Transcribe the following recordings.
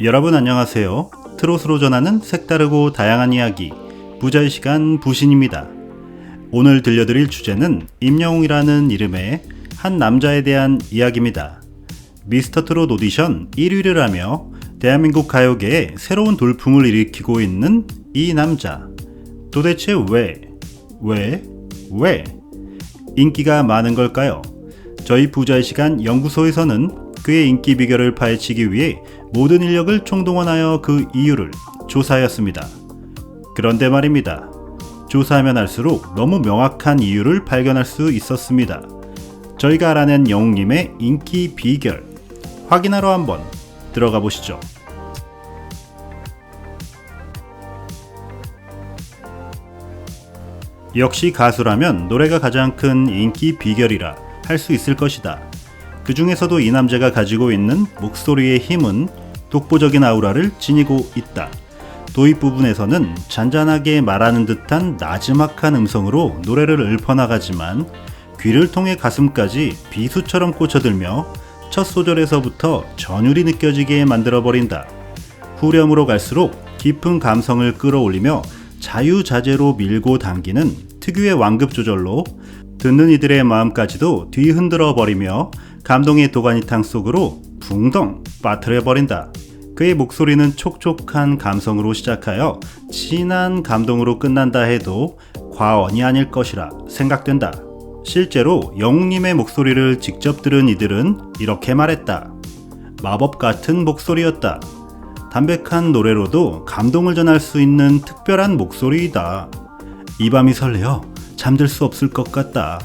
여러분 안녕하세요. 트롯으로 전하는 색다르고 다양한 이야기 부자의 시간 부신입니다. 오늘 들려드릴 주제는 임영웅이라는 이름의 한 남자에 대한 이야기입니다. 미스터 트롯 오디션 1위를 하며 대한민국 가요계에 새로운 돌풍을 일으키고 있는 이 남자. 도대체 왜 인기가 많은 걸까요? 저희 부자의 시간 연구소에서는 그의 인기 비결을 파헤치기 위해 모든 인력을 총동원하여 그 이유를 조사하였습니다. 그런데 말입니다. 조사하면 할수록 너무 명확한 이유를 발견할 수 있었습니다. 저희가 알아낸 영웅님의 인기 비결 확인하러 한번 들어가 보시죠. 역시 가수라면 노래가 가장 큰 인기 비결이라 할 수 있을 것이다. 그 중에서도 이 남자가 가지고 있는 목소리의 힘은 독보적인 아우라를 지니고 있다. 도입 부분에서는 잔잔하게 말하는 듯한 나지막한 음성으로 노래를 읊어나가지만 귀를 통해 가슴까지 비수처럼 꽂혀들며 첫 소절에서부터 전율이 느껴지게 만들어버린다. 후렴으로 갈수록 깊은 감성을 끌어올리며 자유자재로 밀고 당기는 특유의 완급 조절로 듣는 이들의 마음까지도 뒤흔들어 버리며 감동의 도가니탕 속으로 붕덩 빠뜨려 버린다. 그의 목소리는 촉촉한 감성으로 시작하여 진한 감동으로 끝난다 해도 과언이 아닐 것이라 생각된다. 실제로 영웅님의 목소리를 직접 들은 이들은 이렇게 말했다. 마법 같은 목소리였다. 담백한 노래로도 감동을 전할 수 있는 특별한 목소리이다. 이 밤이 설레어 잠들 수 없을 것 같다.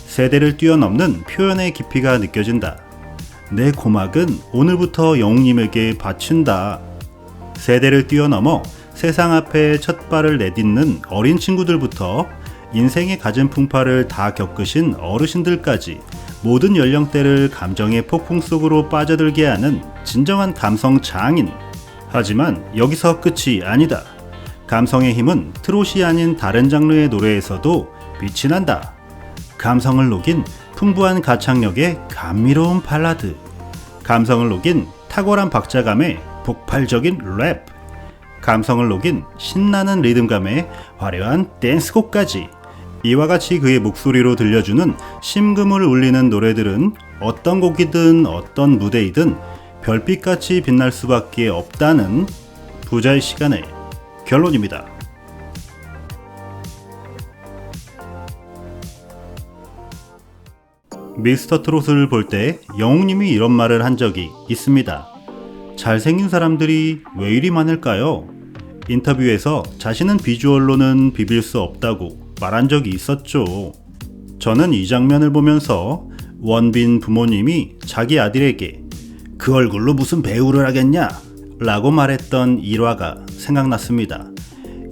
세대를 뛰어넘는 표현의 깊이가 느껴진다. 내 고막은 오늘부터 영웅님에게 바친다. 세대를 뛰어넘어 세상 앞에 첫 발을 내딛는 어린 친구들부터 인생의 갖은 풍파를 다 겪으신 어르신들까지 모든 연령대를 감정의 폭풍 속으로 빠져들게 하는 진정한 감성 장인. 하지만 여기서 끝이 아니다. 감성의 힘은 트롯이 아닌 다른 장르의 노래에서도 빛이 난다. 감성을 녹인 풍부한 가창력의 감미로운 발라드, 감성을 녹인 탁월한 박자감의 폭발적인 랩, 감성을 녹인 신나는 리듬감의 화려한 댄스곡까지 이와 같이 그의 목소리로 들려주는 심금을 울리는 노래들은 어떤 곡이든 어떤 무대이든 별빛같이 빛날 수밖에 없다는 부자의 시간의 결론입니다. 미스터 트롯을 볼 때 영웅님이 이런 말을 한 적이 있습니다. 잘생긴 사람들이 왜 이리 많을까요? 인터뷰에서 자신은 비주얼로는 비빌 수 없다고 말한 적이 있었죠. 저는 이 장면을 보면서 원빈 부모님이 자기 아들에게 그 얼굴로 무슨 배우를 하겠냐? 라고 말했던 일화가 생각났습니다.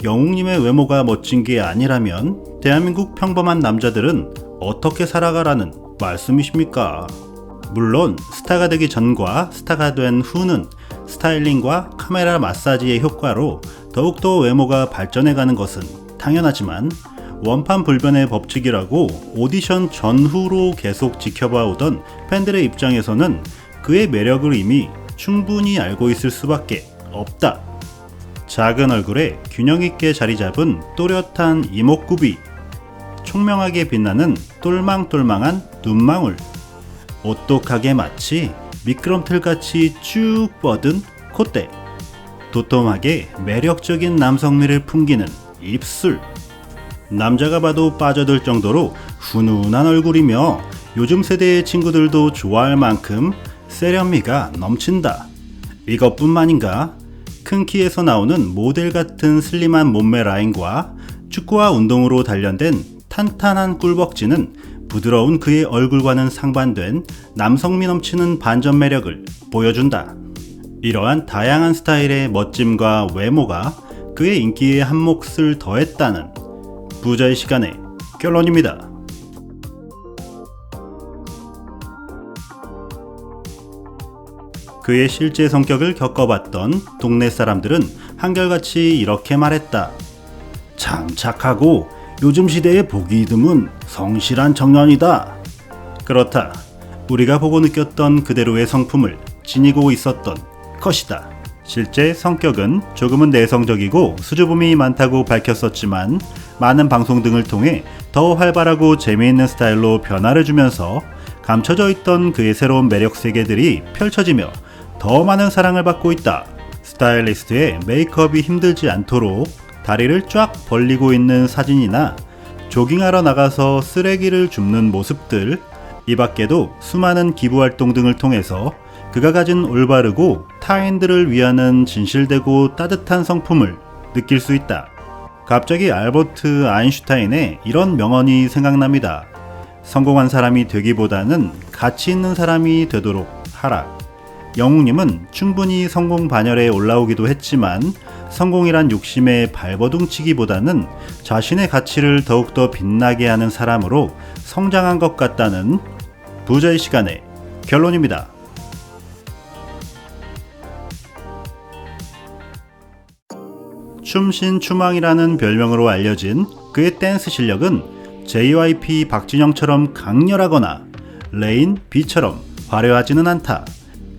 영웅님의 외모가 멋진 게 아니라면 대한민국 평범한 남자들은 어떻게 살아가라는 말씀이십니까? 물론 스타가 되기 전과 스타가 된 후는 스타일링과 카메라 마사지의 효과로 더욱더 외모가 발전해가는 것은 당연하지만 원판불변의 법칙이라고 오디션 전후로 계속 지켜봐오던 팬들의 입장에서는 그의 매력을 이미 충분히 알고 있을 수밖에 없다. 작은 얼굴에 균형 있게 자리 잡은 또렷한 이목구비, 총명하게 빛나는 똘망똘망한 눈망울, 오똑하게 마치 미끄럼틀같이 쭉 뻗은 콧대, 도톰하게 매력적인 남성미를 풍기는 입술, 남자가 봐도 빠져들 정도로 훈훈한 얼굴이며 요즘 세대의 친구들도 좋아할 만큼 세련미가 넘친다. 이것뿐만인가? 큰 키에서 나오는 모델 같은 슬림한 몸매 라인과 축구와 운동으로 단련된 탄탄한 꿀벅지는 부드러운 그의 얼굴과는 상반된 남성미 넘치는 반전 매력을 보여준다. 이러한 다양한 스타일의 멋짐과 외모가 그의 인기에 한 몫을 더했다는 부자의 시간의 결론입니다. 그의 실제 성격을 겪어봤던 동네 사람들은 한결같이 이렇게 말했다. 참 착하고 요즘 시대에 보기 드문 성실한 청년이다. 그렇다. 우리가 보고 느꼈던 그대로의 성품을 지니고 있었던 것이다. 실제 성격은 조금은 내성적이고 수줍음이 많다고 밝혔었지만 많은 방송 등을 통해 더 활발하고 재미있는 스타일로 변화를 주면서 감춰져 있던 그의 새로운 매력 세계들이 펼쳐지며 더 많은 사랑을 받고 있다. 스타일리스트의 메이크업이 힘들지 않도록 다리를 쫙 벌리고 있는 사진이나 조깅하러 나가서 쓰레기를 줍는 모습들, 이 밖에도 수많은 기부활동 등을 통해서 그가 가진 올바르고 타인들을 위하는 진실되고 따뜻한 성품을 느낄 수 있다. 갑자기 알버트 아인슈타인의 이런 명언이 생각납니다. 성공한 사람이 되기보다는 가치 있는 사람이 되도록 하라. 영웅님은 충분히 성공 반열에 올라오기도 했지만 성공이란 욕심에 발버둥 치기보다는 자신의 가치를 더욱더 빛나게 하는 사람으로 성장한 것 같다는 부자의 시간의 결론입니다. 춤신추망이라는 별명으로 알려진 그의 댄스 실력은 JYP 박진영처럼 강렬하거나 레인 B처럼 화려하지는 않다.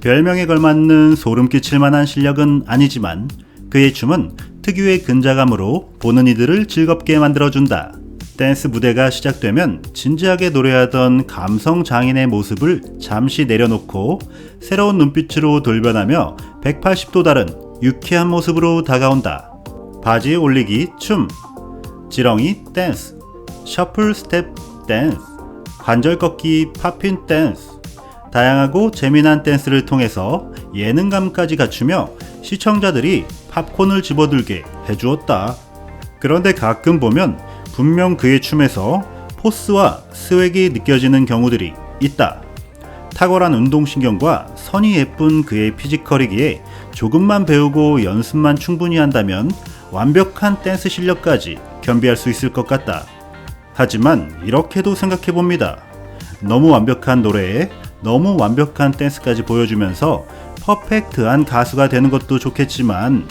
별명에 걸맞는 소름 끼칠 만한 실력은 아니지만 그의 춤은 특유의 근자감으로 보는 이들을 즐겁게 만들어준다. 댄스 무대가 시작되면 진지하게 노래하던 감성 장인의 모습을 잠시 내려놓고 새로운 눈빛으로 돌변하며 180도 다른 유쾌한 모습으로 다가온다. 바지 올리기 춤, 지렁이 댄스, 셔플 스텝 댄스, 관절 꺾기 팝핀 댄스, 다양하고 재미난 댄스를 통해서 예능감까지 갖추며 시청자들이 팝콘을 집어들게 해주었다. 그런데 가끔 보면 분명 그의 춤에서 포스와 스웩이 느껴지는 경우들이 있다. 탁월한 운동신경과 선이 예쁜 그의 피지컬이기에 조금만 배우고 연습만 충분히 한다면 완벽한 댄스 실력까지 겸비할 수 있을 것 같다. 하지만 이렇게도 생각해봅니다. 너무 완벽한 노래에 너무 완벽한 댄스까지 보여주면서 퍼펙트한 가수가 되는 것도 좋겠지만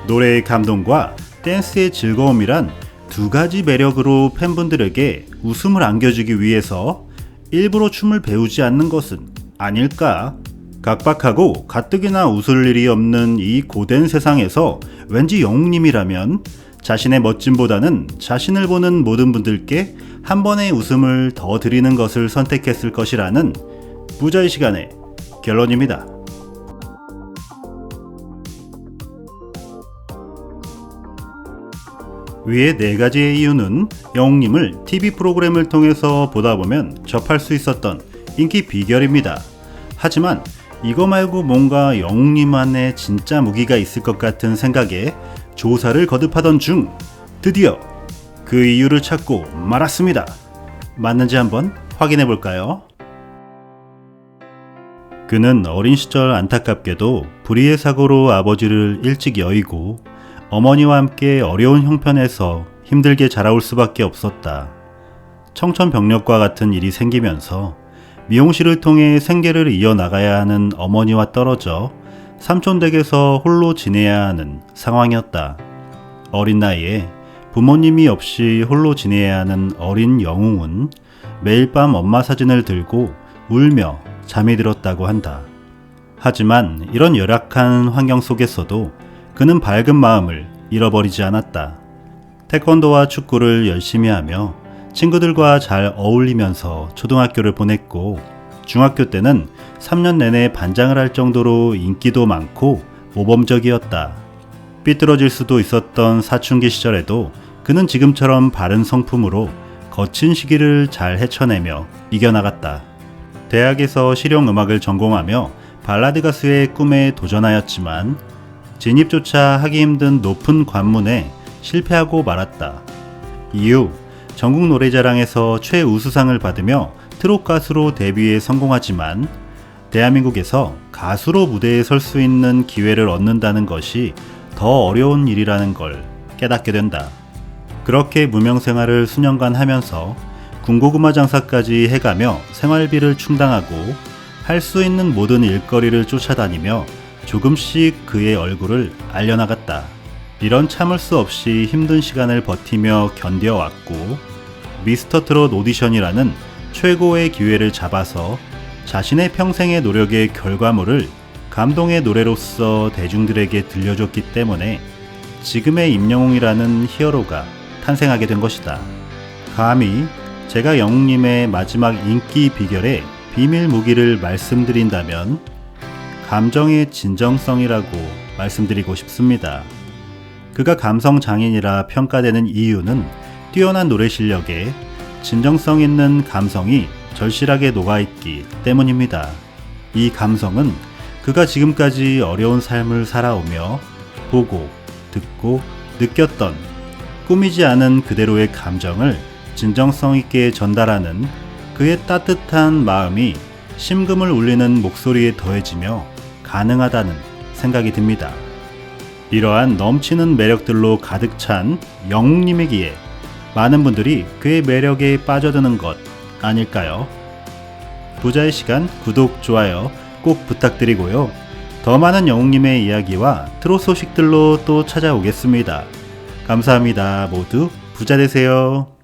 노래의 감동과 댄스의 즐거움이란 두 가지 매력으로 팬분들에게 웃음을 안겨주기 위해서 일부러 춤을 배우지 않는 것은 아닐까? 각박하고 가뜩이나 웃을 일이 없는 이 고된 세상에서 왠지 영웅님이라면 자신의 멋짐보다는 자신을 보는 모든 분들께 한 번의 웃음을 더 드리는 것을 선택했을 것이라는 부자의 시간의 결론입니다. 위의 4가지의 이유는 영웅님을 TV 프로그램을 통해서 보다 보면 접할 수 있었던 인기 비결입니다. 하지만 이거 말고 뭔가 영웅님만의 진짜 무기가 있을 것 같은 생각에 조사를 거듭하던 중 드디어 그 이유를 찾고 말았습니다. 맞는지 한번 확인해 볼까요? 그는 어린 시절 안타깝게도 불의의 사고로 아버지를 일찍 여의고 어머니와 함께 어려운 형편에서 힘들게 자라올 수밖에 없었다. 청천벽력과 같은 일이 생기면서 미용실을 통해 생계를 이어나가야 하는 어머니와 떨어져 삼촌댁에서 홀로 지내야 하는 상황이었다. 어린 나이에 부모님이 없이 홀로 지내야 하는 어린 영웅은 매일 밤 엄마 사진을 들고 울며 잠이 들었다고 한다. 하지만 이런 열악한 환경 속에서도 그는 밝은 마음을 잃어버리지 않았다. 태권도와 축구를 열심히 하며 친구들과 잘 어울리면서 초등학교를 보냈고 중학교 때는 3년 내내 반장을 할 정도로 인기도 많고 모범적이었다. 삐뚤어질 수도 있었던 사춘기 시절에도 그는 지금처럼 바른 성품으로 거친 시기를 잘 헤쳐내며 이겨나갔다. 대학에서 실용음악을 전공하며 발라드 가수의 꿈에 도전하였지만 진입조차 하기 힘든 높은 관문에 실패하고 말았다. 이후 전국 노래자랑에서 최우수상을 받으며 트롯 가수로 데뷔에 성공하지만 대한민국에서 가수로 무대에 설 수 있는 기회를 얻는다는 것이 더 어려운 일이라는 걸 깨닫게 된다. 그렇게 무명생활을 수년간 하면서 군고구마 장사까지 해가며 생활비를 충당하고 할 수 있는 모든 일거리를 쫓아다니며 조금씩 그의 얼굴을 알려나갔다. 이런 참을 수 없이 힘든 시간을 버티며 견뎌왔고 미스터트롯 오디션이라는 최고의 기회를 잡아서 자신의 평생의 노력의 결과물을 감동의 노래로서 대중들에게 들려줬기 때문에 지금의 임영웅이라는 히어로가 탄생하게 된 것이다. 감히 제가 영웅님의 마지막 인기 비결의 비밀 무기를 말씀드린다면 감정의 진정성이라고 말씀드리고 싶습니다. 그가 감성 장인이라 평가되는 이유는 뛰어난 노래 실력에 진정성 있는 감성이 절실하게 녹아있기 때문입니다. 이 감성은 그가 지금까지 어려운 삶을 살아오며 보고, 듣고, 느꼈던 꾸미지 않은 그대로의 감정을 진정성 있게 전달하는 그의 따뜻한 마음이 심금을 울리는 목소리에 더해지며 가능하다는 생각이 듭니다. 이러한 넘치는 매력들로 가득 찬 영웅님이기에 많은 분들이 그의 매력에 빠져드는 것 아닐까요? 부자의 시간 구독, 좋아요 꼭 부탁드리고요. 더 많은 영웅님의 이야기와 트롯 소식들로 또 찾아오겠습니다. 감사합니다. 모두 부자 되세요.